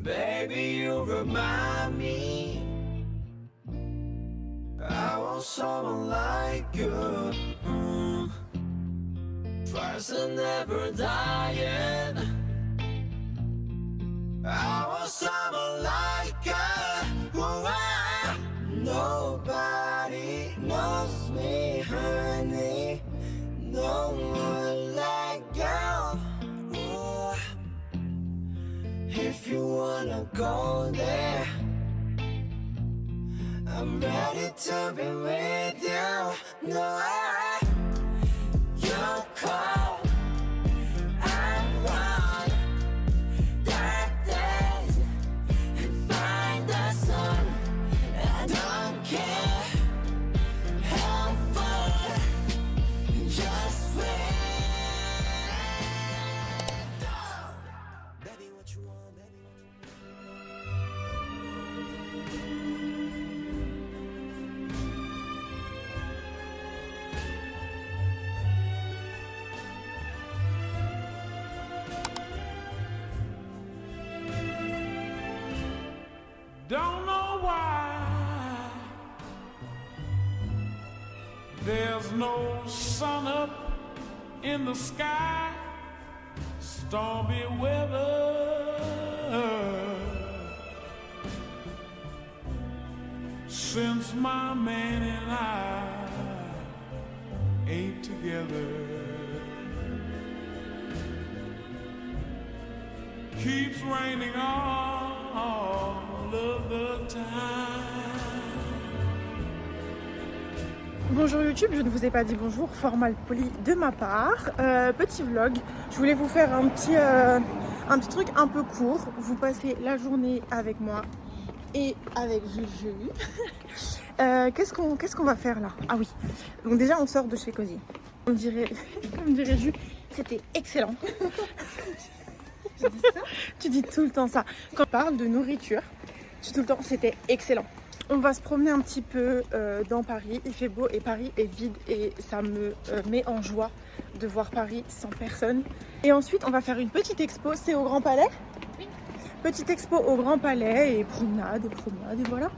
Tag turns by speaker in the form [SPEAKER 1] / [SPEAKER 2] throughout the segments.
[SPEAKER 1] Baby, you remind me I want someone like you. First and never dying. I want someone like you. Nobody knows me, honey. No one like you. Ooh. If you wanna go there, I'm ready to be with you. No, you're cold. I run dark days and find the sun. I don't care how far, just wait. Baby, what you want, baby, what you want?
[SPEAKER 2] Don't know why there's no sun up in the sky, stormy weather since my man and I ain't together. Keeps raining all of the time.
[SPEAKER 3] Bonjour YouTube, je ne vous ai pas dit bonjour, fort mal poli de ma part. Petit vlog, je voulais vous faire un petit truc un peu court. Vous passez la journée avec moi et avec Juju. Qu'est-ce qu'on va faire là? Ah oui, donc déjà on sort de chez Cozy. Comme dirait Juju, c'était excellent. Tu dis tout le temps ça. Quand on parle de nourriture, tu dis tout le temps c'était excellent. On va se promener un petit peu dans Paris. Il fait beau et Paris est vide et ça me met en joie de voir Paris sans personne. Et ensuite on va faire une petite expo, c'est au Grand Palais? Oui. Petite expo au Grand Palais et promenade et voilà.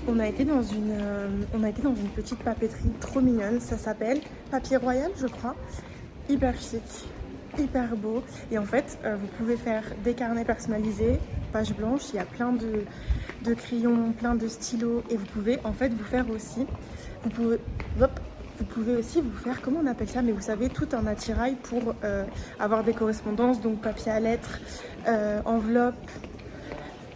[SPEAKER 3] On a été dans une petite papeterie trop mignonne, ça s'appelle Papier Royal je crois, hyper chic, hyper beau et en fait vous pouvez faire des carnets personnalisés, page blanche, il y a plein de crayons, plein de stylos et vous pouvez en fait vous faire aussi, vous pouvez aussi vous faire, comment on appelle ça, mais vous savez, tout un attirail pour avoir des correspondances, donc papier à lettres, enveloppe.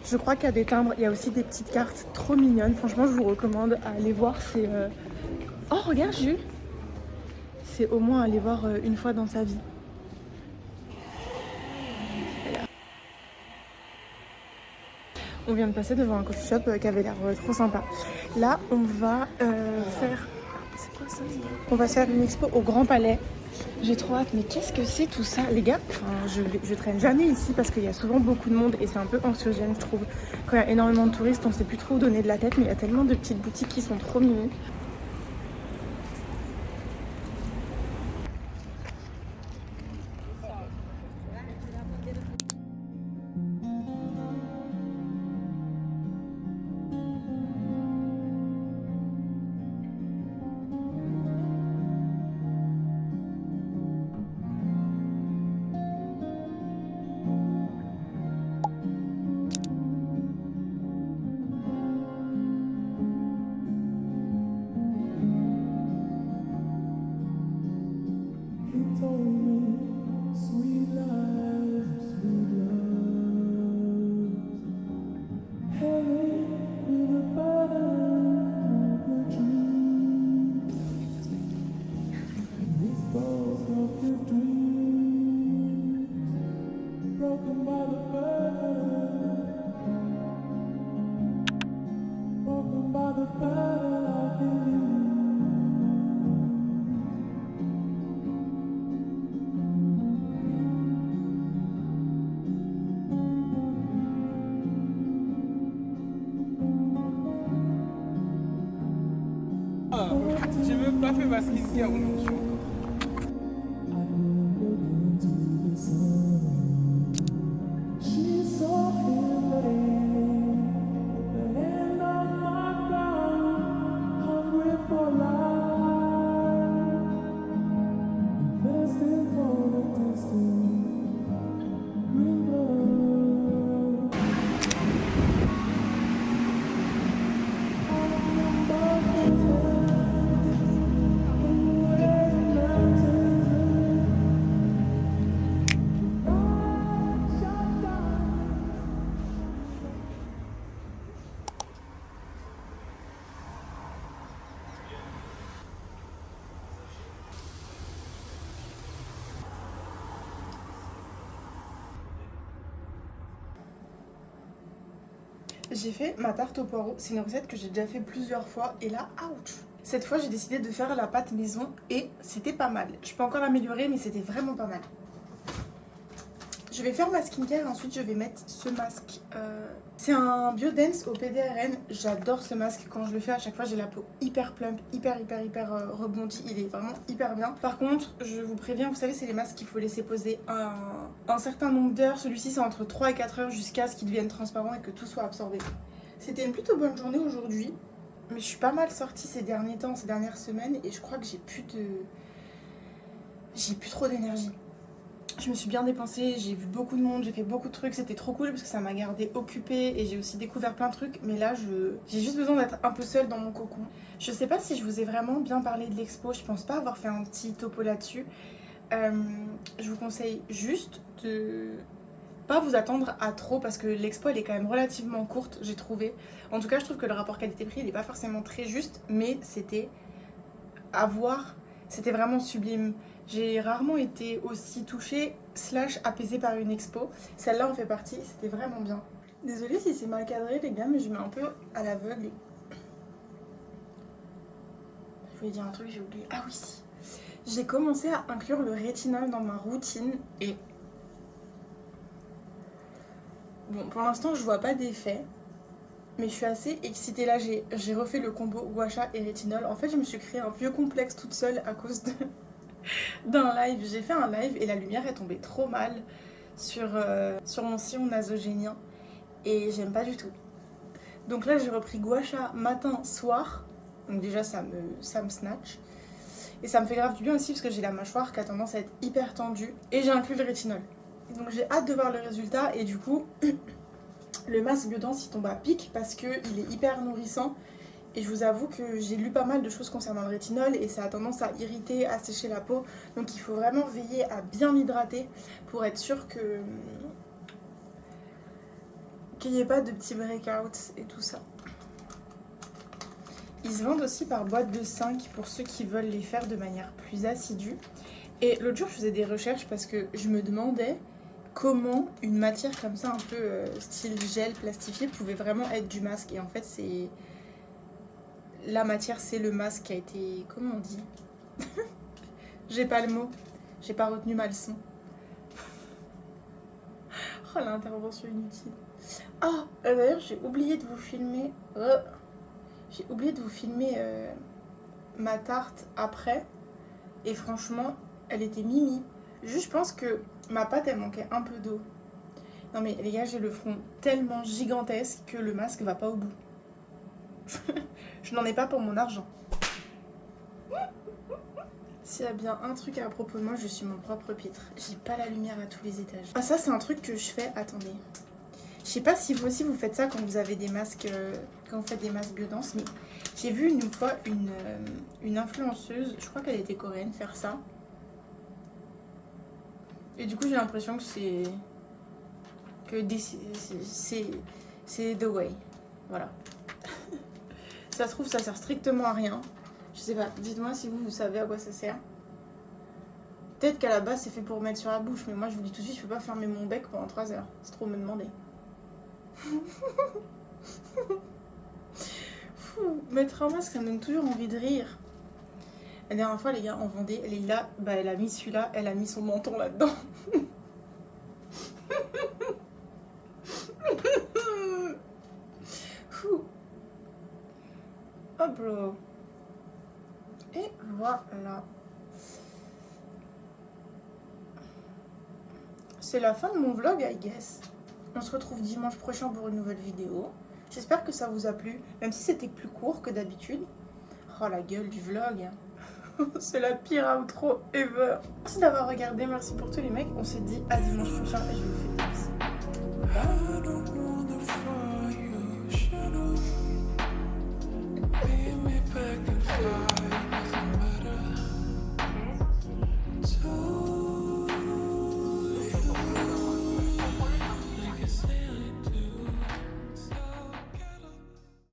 [SPEAKER 3] Je crois qu'il y a des timbres, il y a aussi des petites cartes trop mignonnes. Franchement, je vous recommande à aller voir. C'est oh, regarde, Jules. C'est au moins aller voir une fois dans sa vie. On vient de passer devant un coffee shop qui avait l'air trop sympa. Là, on va faire... C'est quoi ça? On va faire une expo au Grand Palais. J'ai trop hâte, mais qu'est-ce que c'est tout ça, les gars? Enfin, je traîne jamais ici parce qu'il y a souvent beaucoup de monde et c'est un peu anxiogène, je trouve. Quand il y a énormément de touristes, on sait plus trop où donner de la tête, mais il y a tellement de petites boutiques qui sont trop mimi.
[SPEAKER 4] J'ai même pas fait ma skincare aujourd'hui.
[SPEAKER 3] J'ai fait ma tarte au poireau, c'est une recette que j'ai déjà fait plusieurs fois et là, ouch! Cette fois j'ai décidé de faire la pâte maison et c'était pas mal. Je peux encore l'améliorer mais c'était vraiment pas mal. Je vais faire ma skincare et ensuite je vais mettre ce masque. C'est un Biodance au PDRN, j'adore ce masque, quand je le fais à chaque fois j'ai la peau hyper plump, hyper rebondie, il est vraiment hyper bien. Par contre, je vous préviens, vous savez c'est les masques qu'il faut laisser poser un certain nombre d'heures, celui-ci c'est entre 3 et 4 heures jusqu'à ce qu'il devienne transparent et que tout soit absorbé. C'était une plutôt bonne journée aujourd'hui, mais je suis pas mal sortie ces derniers temps, ces dernières semaines et je crois que j'ai plus trop d'énergie. Je me suis bien dépensée, j'ai vu beaucoup de monde, j'ai fait beaucoup de trucs, c'était trop cool parce que ça m'a gardée occupée et j'ai aussi découvert plein de trucs. Mais là, j'ai juste besoin d'être un peu seule dans mon cocon. Je sais pas si je vous ai vraiment bien parlé de l'expo, je pense pas avoir fait un petit topo là-dessus. Je vous conseille juste de pas vous attendre à trop parce que l'expo elle est quand même relativement courte, j'ai trouvé. En tout cas, je trouve que le rapport qualité-prix il est pas forcément très juste, mais c'était à voir, c'était vraiment sublime. J'ai rarement été aussi touchée / apaisée par une expo. Celle-là en fait partie, c'était vraiment bien. Désolée si c'est mal cadré les gars, mais je mets un peu à l'aveugle. Je voulais dire un truc, j'ai oublié. Ah oui si. J'ai commencé à inclure le rétinol dans ma routine et... Bon, pour l'instant je vois pas d'effet, mais je suis assez excitée là, j'ai refait le combo gua sha et rétinol. En fait je me suis créé un vieux complexe toute seule à cause d'un live. J'ai fait un live et la lumière est tombée trop mal sur mon sillon nasogénien et j'aime pas du tout. Donc là j'ai repris gua sha matin, soir, donc déjà ça me snatch. Et ça me fait grave du bien aussi parce que j'ai la mâchoire qui a tendance à être hyper tendue et j'ai inclus le rétinol. Donc j'ai hâte de voir le résultat et du coup le masque Biodance il tombe à pic parce qu'il est hyper nourrissant et je vous avoue que j'ai lu pas mal de choses concernant le rétinol et ça a tendance à irriter, à sécher la peau, donc il faut vraiment veiller à bien l'hydrater pour être sûr qu'il n'y ait pas de petits breakouts et tout ça. Ils se vendent aussi par boîte de 5 pour ceux qui veulent les faire de manière plus assidue. Et l'autre jour je faisais des recherches parce que je me demandais comment une matière comme ça, un peu style gel plastifié, pouvait vraiment être du masque. Et en fait, c'est... La matière, c'est le masque qui a été... Comment on dit? J'ai pas le mot. J'ai pas retenu ma leçon. Oh, l'intervention inutile. Ah, d'ailleurs, j'ai oublié de vous filmer... J'ai oublié de vous filmer ma tarte après. Et franchement, elle était mimi. Juste, je pense que ma pâte, elle manquait un peu d'eau. Non mais les gars, j'ai le front tellement gigantesque que le masque va pas au bout. Je n'en ai pas pour mon argent. S'il y a bien un truc à propos de moi, je suis mon propre pitre. J'ai pas la lumière à tous les étages. Ah, ça, c'est un truc que je fais. Attendez. Je sais pas si vous aussi vous faites ça quand vous avez des masques, quand vous faites des masques biodance, mais j'ai vu une fois une influenceuse, je crois qu'elle était coréenne, faire ça. Et du coup, j'ai l'impression que c'est the way. Voilà. Ça se trouve, ça sert strictement à rien. Je sais pas, dites-moi si vous savez à quoi ça sert. Peut-être qu'à la base, c'est fait pour mettre sur la bouche, mais moi, je vous dis tout de suite, je peux pas fermer mon bec pendant 3 heures. C'est trop me demander. Fou, mettre un masque, ça me donne toujours envie de rire. La dernière fois, les gars, en Vendée, elle est là, bah, elle a mis celui-là, elle a mis son menton là-dedans. Fou. Hop là. Et voilà. C'est la fin de mon vlog, I guess. On se retrouve dimanche prochain pour une nouvelle vidéo. J'espère que ça vous a plu, même si c'était plus court que d'habitude. Oh, la gueule du vlog. C'est la pire outro ever. Merci d'avoir regardé, merci pour tous les mecs. On se dit à dimanche prochain et je vous fais des bisous.
[SPEAKER 2] I don't wanna fire your shadow. Leave me back and fly, doesn't matter.